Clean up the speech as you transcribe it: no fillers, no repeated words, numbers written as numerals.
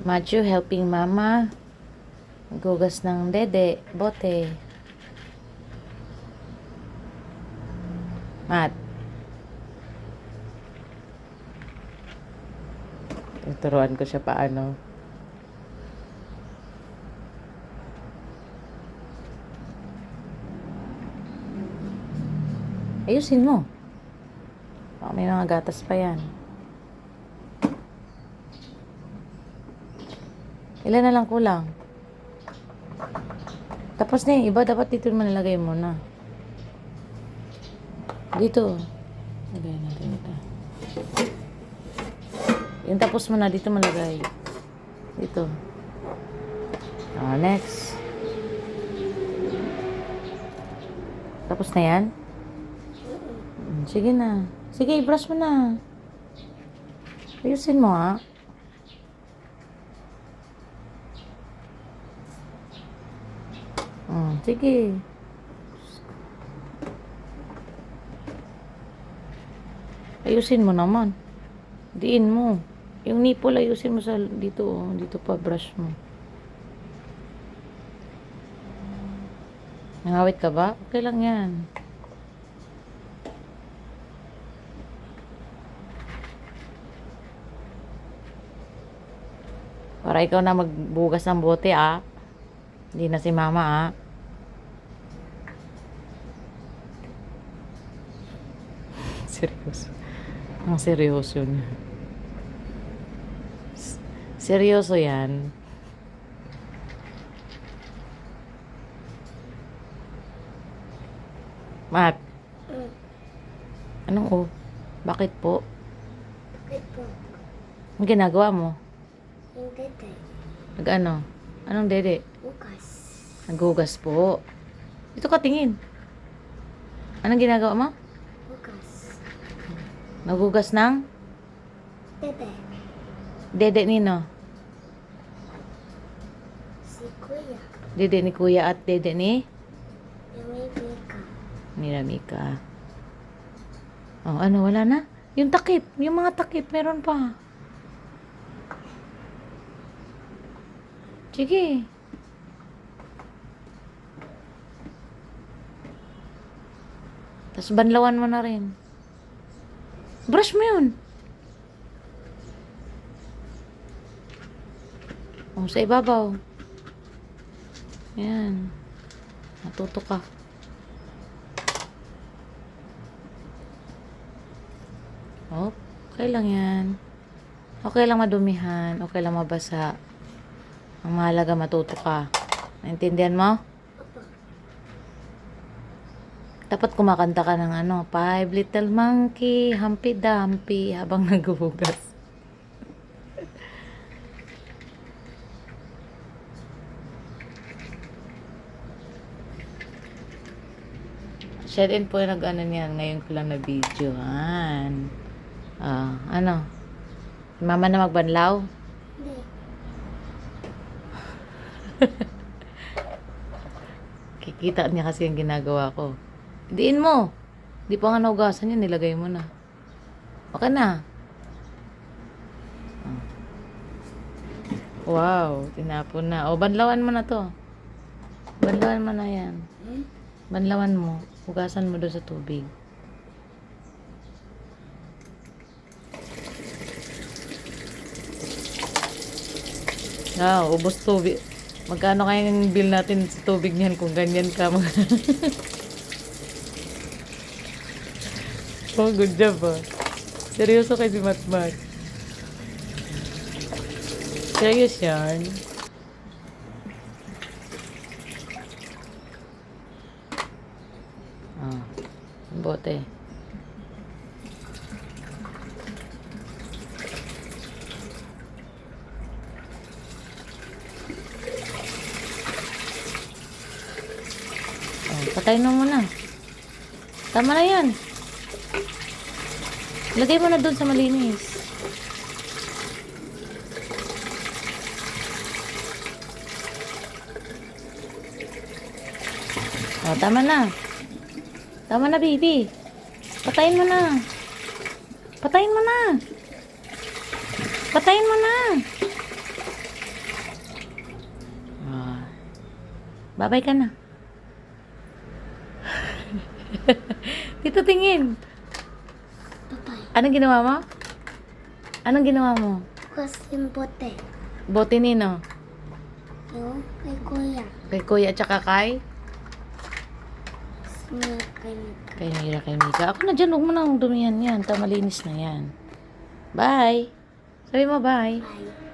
Matthew helping mama. Gugas ng dede, bote. Mat. Tuturuan ko siya paano. Ayusin mo. Baka may mga gatas pa yan. Ilan na lang kulang? Tapos na yung iba, dapat dito mo nalagay mo na. Dito. Lagay natin ito. Yung tapos mo na, dito malagay. Dito. Next. Tapos na yan? Sige na. Sige, i-brush mo na. Ayusin mo, ha? Sige. Ayusin mo naman. Diin mo. Yung nipple, ayusin mo sa dito. Dito pa, brush mo. Nangawit ka ba? Okay lang yan. Para ikaw na magbugas ng bote, ah. Hindi na si mama, ah. Seryoso. Ang seryoso niya. Seryoso yan. Mat. Anong oh? Bakit po? Bakit po? Ang ginagawa mo? Yung dede. Nag-ano? Anong dede? Bukas. Naghugas po. Dito ka tingin. Anong ginagawa mo? Bukas. Naghugas ng Dede. dede nino. Si Kuya. Dede ni kuya at dede ni Yung may bika. Ramika. Oh, ano? Wala na? Yung takip. Yung mga takip. Meron pa. Sige. Tapos banlawan mo na rin. Brush mo yun. Oh, sa ibabaw. Yan. Natuto ka. Oh, okay lang yan. Okay lang madumihan. Okay lang mabasa. Ang mahalaga matuto ka. Naintindihan mo? Opo. Dapat kumakanta ka ng ano, Five Little Monkey, Humpy Dumpy, habang naghuhugas. Siya din po yung nag-ano niyan, ngayon ko lang na videohan. Ano? Mama na magbanlaw? Hindi. Kikita niya kasi yung ginagawa ko. Diin mo. Di pa nga naugasan yun, nilagay mo na. Okay na. Wow, tinapon na. O, banlawan mo na to. Banlawan mo na yan. Banlawan mo. Hugasan mo doon sa tubig. Ubos tubig. Magkano kayang bill natin sa tubig niyan kung ganyan ka? Oh, good job ah. Seryoso kay si Matmat. Serious yan. Bote. Patayin mo muna. Tama na yan. Lagay mo na doon sa malinis. Tama na. Tama na, baby. Patayin mo na. Patayin mo na. Patayin mo na. Bye-bye ka na. Dito tingin. Bye-bye. Anong ginawa mo? Anong ginawa mo? Bukas yung bote. Bote nino? Yung kay kuya. Kay kuya at saka kay? Sumila kay Mika. Kay Mira, kay Mika. Ako na dyan, huwag mo nang dumihan yan. Malinis na yan. Bye. Sabi mo bye. Bye.